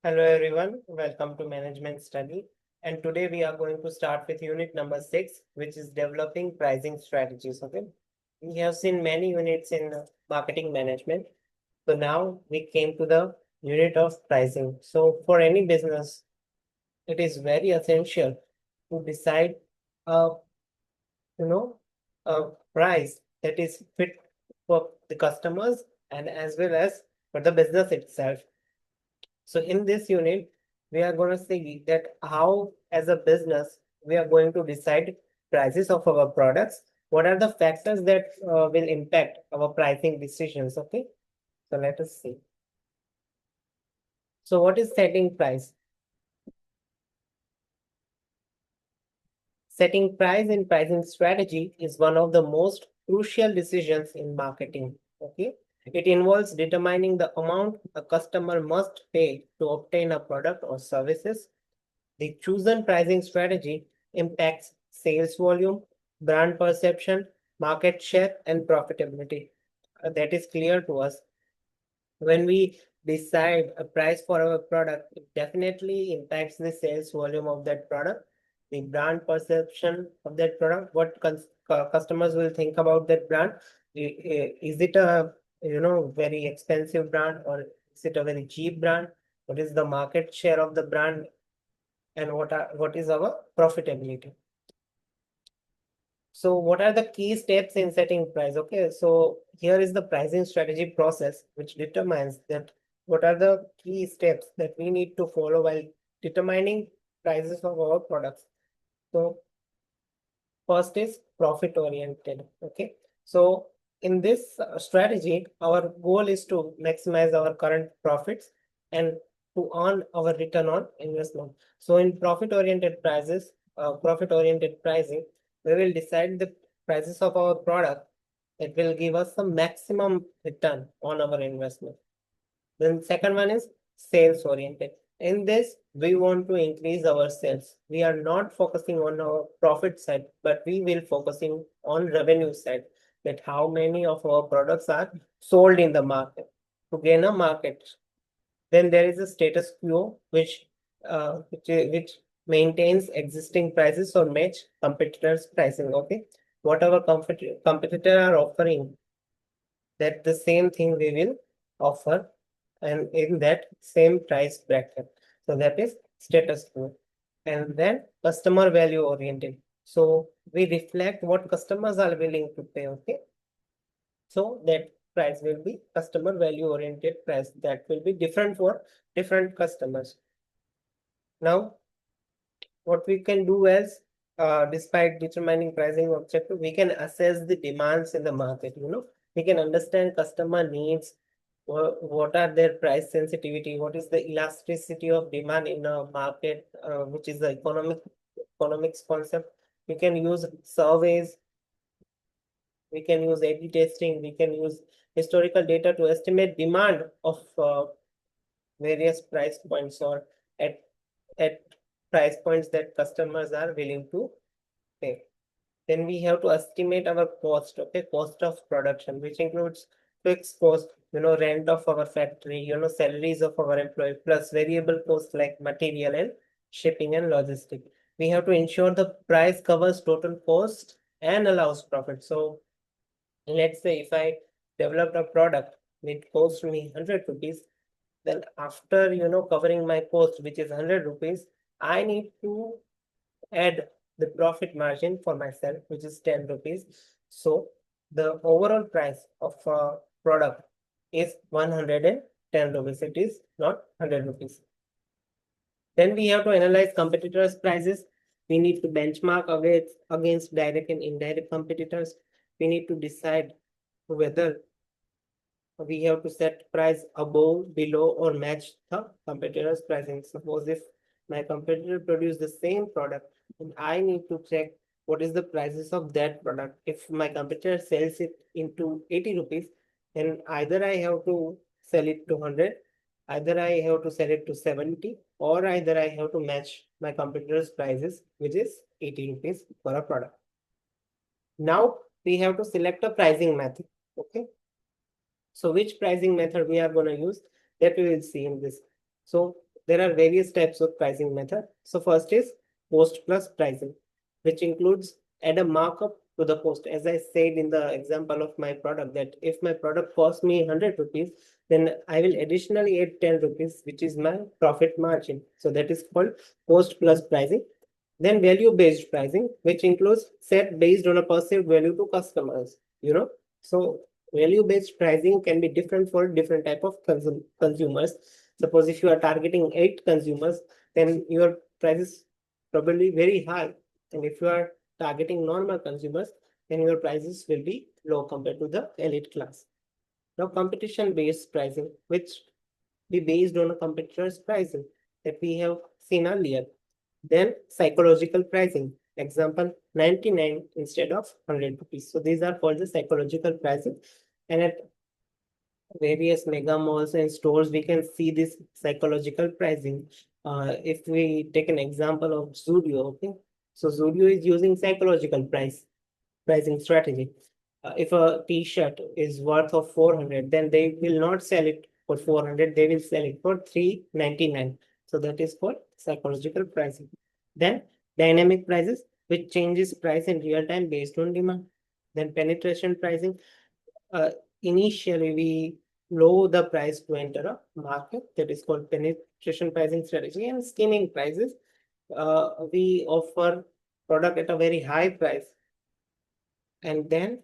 Hello everyone, welcome to Management Study. And today we are going to start with unit number 6, which is developing pricing strategies. Okay, we have seen many units in marketing management. So now we came to the unit of pricing. So for any business, it is very essential to decide a you know a price that is fit for the customers and as well as for the business itself. So in this unit, we are going to see that how as a business, we are going to decide prices of our products. What are the factors that will impact our pricing decisions? Okay, so let us see. So what is setting price? Setting price in pricing strategy is one of the most crucial decisions in marketing. Okay, it involves determining the amount a customer must pay to obtain a product or services. The chosen pricing strategy impacts sales volume, brand perception, market share, and profitability. That is clear to us. When we decide a price for our product, it definitely impacts the sales volume of that product, the brand perception of that product, what customers will think about that brand. Is it a very expensive brand or is it a very cheap brand? What is the market share of the brand and what is our profitability? So what are the key steps in setting price? Okay, so here is the pricing strategy process which determines that what are the key steps that we need to follow while determining prices of our products. So first is profit oriented. Okay, so in this strategy, our goal is to maximize our current profits and to earn our return on investment. So in profit oriented pricing, we will decide the prices of our product that will give us the maximum return on our investment. Then second one is sales oriented. In this, we want to increase our sales. We are not focusing on our profit side, but we will focusing on revenue side. That how many of our products are sold in the market to gain a market. Then there is a status quo which maintains existing prices or match competitors' pricing. Okay, whatever competitor are offering, that the same thing we will offer and in that same price bracket. So that is status quo. And then customer value oriented. So we reflect what customers are willing to pay. Okay. So that price will be customer value oriented price that will be different for different customers. Now, what we can do is, despite determining pricing objective, we can assess the demands in the market. We can understand customer needs, what are their price sensitivity, what is the elasticity of demand in a market, which is the economics concept. We can use surveys, we can use A/B testing, we can use historical data to estimate demand of various price points or at at price points that customers are willing to pay. Then we have to estimate our cost, okay, cost of production, which includes fixed cost, rent of our factory, salaries of our employee, plus variable costs like material and shipping and logistics. We have to ensure the price covers total cost and allows profit. So let's say if I developed a product, it cost me 100 rupees, then after covering my cost, which is 100 rupees, I need to add the profit margin for myself, which is 10 rupees. So the overall price of a product is 110 rupees. It is not 100 rupees. Then we have to analyze competitors' prices. We need to benchmark against direct and indirect competitors. We need to decide whether we have to set price above, below, or match the competitor's pricing. Suppose if my competitor produce the same product, and I need to check what is the prices of that product. If my competitor sells it into 80 rupees, then either I have to sell it to 100, either I have to sell it to 70, or either I have to match my competitor's prices, which is 80 rupees for a product. Now we have to select a pricing method. Okay. So which pricing method we are going to use, that we will see in this. So there are various types of pricing method. So first is cost plus pricing, which includes add a markup to the cost. As I said in the example of my product, that if my product costs me 100 rupees, then I will additionally add 10 rupees, which is my profit margin. So that is called cost plus pricing. Then value-based pricing, which includes set based on a perceived value to customers, So value-based pricing can be different for different type of consumers. Suppose if you are targeting 8 consumers, then your price is probably very high. And if you are targeting normal consumers, then your prices will be low compared to the elite class. Now, competition-based pricing, which be based on a competitor's pricing that we have seen earlier. Then psychological pricing, example 99 instead of 100 rupees. So these are called the psychological pricing. And at various mega malls and stores, we can see this psychological pricing. If we take an example of Zudio, okay, so Zudio is using psychological pricing strategy. If a t-shirt is worth of 400, then they will not sell it for 400, they will sell it for 399. So that is called psychological pricing. Then dynamic prices, which changes price in real time based on demand. Then penetration pricing, uh, initially we lower the price to enter a market, that is called penetration pricing strategy. And skimming prices, we offer product at a very high price and then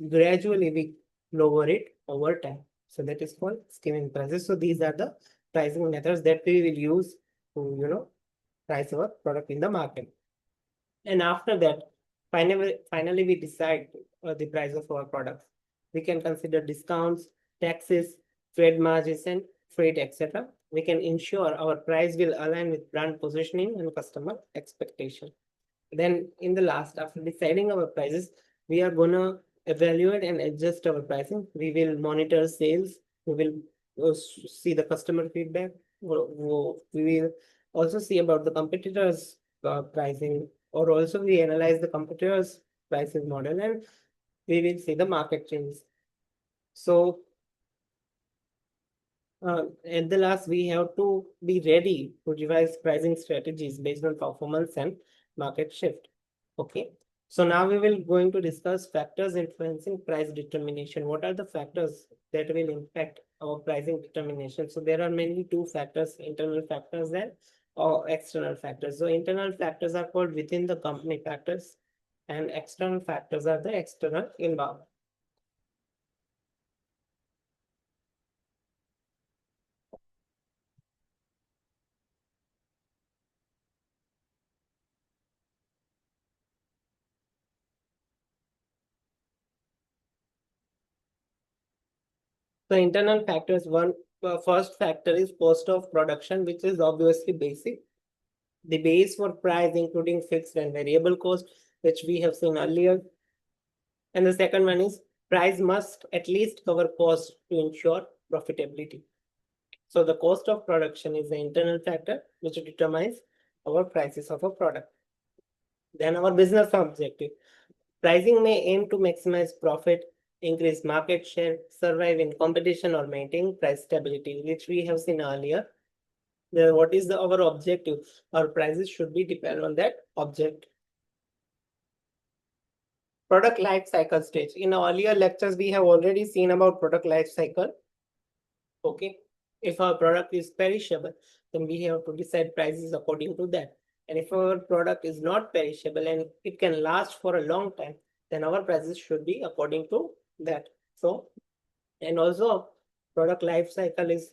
gradually we lower it over time. So that is called skimming prices. So these are the pricing methods that we will use to, price our product in the market. And after that, finally we decide the price of our products. We can consider discounts, taxes, trade margins, and freight, etc. We can ensure our price will align with brand positioning and customer expectation. Then in the last, after deciding our prices, we are gonna evaluate and adjust our pricing. We will monitor sales. We will see the customer feedback. We will also see about the competitors' pricing, or also we analyze the competitors' pricing model, and we will see the market trends. So at the last, we have to be ready to revise pricing strategies based on performance and market shift. Okay. So now we will going to discuss factors influencing price determination. What are the factors that will impact our pricing determination? So there are mainly two factors, internal factors and or external factors. So internal factors are called within the company factors, and external factors are the external environment. So internal factors, first factor is cost of production, which is obviously basic. The base for price, including fixed and variable cost, which we have seen earlier. And the second one is price must at least cover cost to ensure profitability. So the cost of production is the internal factor which determines our prices of a product. Then our business objective. Pricing may aim to maximize profit, increase market share, survive in competition, or maintain price stability, which we have seen earlier. Then what is our objective? Our prices should be depend on that object. Product life cycle stage. In earlier lectures, we have already seen about product life cycle. Okay. If our product is perishable, then we have to decide prices according to that. And if our product is not perishable and it can last for a long time, then our prices should be according to that. So, and also product life cycle is,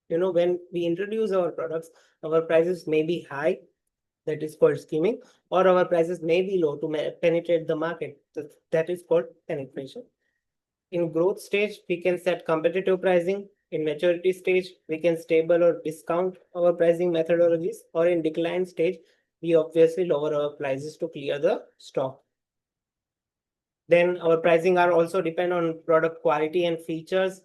when we introduce our products, our prices may be high, that is called skimming, or our prices may be low to penetrate the market. That is called penetration. In growth stage, we can set competitive pricing. In maturity stage, we can stable or discount our pricing methodologies, or in decline stage, we obviously lower our prices to clear the stock. Then our pricing are also depend on product quality and features.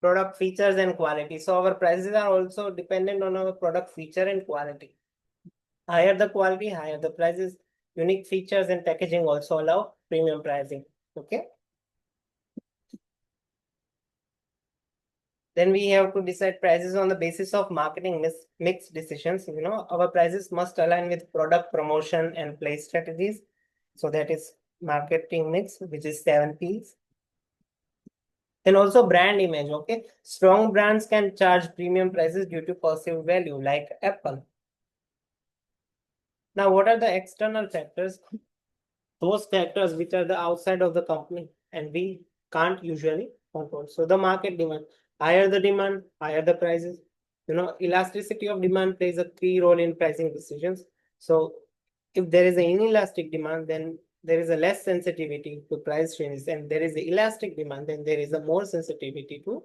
product features and quality. So our prices are also dependent on our product feature and quality. Higher the quality, higher the prices. Unique features and packaging also allow premium pricing. Okay. Then we have to decide prices on the basis of marketing mix decisions. Our prices must align with product promotion and place strategies. So that is marketing mix, which is 7 Ps. Then also brand image. Okay. Strong brands can charge premium prices due to perceived value, like Apple. Now, what are the external factors? Those factors which are the outside of the company and we can't usually control. So the market demand, higher the demand, higher the prices. Elasticity of demand plays a key role in pricing decisions. So if there is an inelastic demand, then there is a less sensitivity to price changes, and there is the elastic demand, then there is a more sensitivity to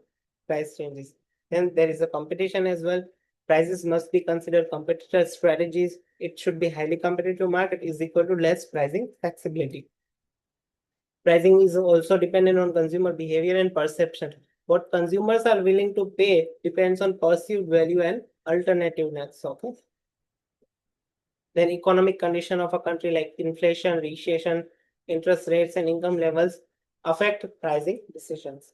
price changes. Then there is a competition as well. Prices must be considered competitor strategies. It should be highly competitive market is equal to less pricing flexibility. Pricing is also dependent on consumer behavior and perception. What consumers are willing to pay depends on perceived value and alternativeness. Okay. Then economic condition of a country like inflation, recession, interest rates, and income levels affect pricing decisions.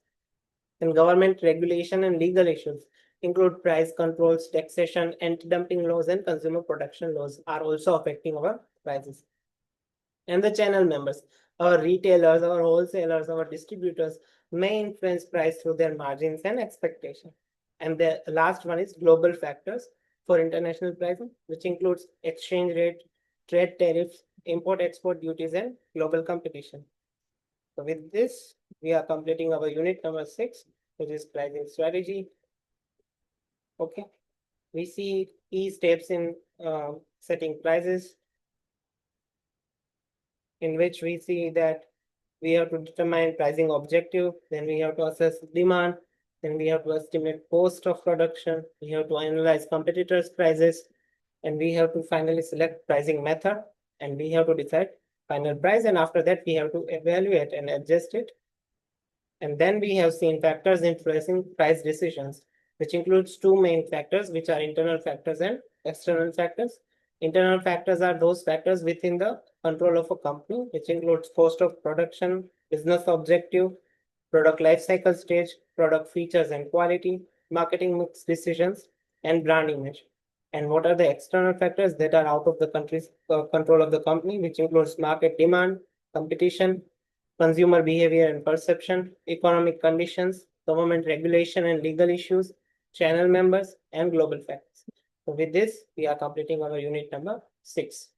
And government regulation and legal issues include price controls, taxation, anti-dumping laws, and consumer protection laws are also affecting our prices. And the channel members, our retailers, our wholesalers, our distributors may influence price through their margins and expectation. And the last one is global factors for international pricing, which includes exchange rate, trade tariffs, import-export duties, and global competition. So with this, we are completing our unit number 6, which is pricing strategy. Okay. We see key steps in setting prices, in which we see that we have to determine pricing objective, then we have to assess demand, then we have to estimate cost of production, we have to analyze competitors' prices, and we have to finally select pricing method, and we have to decide final price, and after that we have to evaluate and adjust it. And then we have seen factors influencing price decisions, which includes two main factors, which are internal factors and external factors. Internal factors are those factors within the control of a company, which includes cost of production, business objective, product life cycle stage, product features and quality, marketing mix decisions, and brand image. And what are the external factors that are out of the country's control of the company, which includes market demand, competition, consumer behavior and perception, economic conditions, government regulation and legal issues, channel members, and global factors. So with this, we are completing our unit number 6.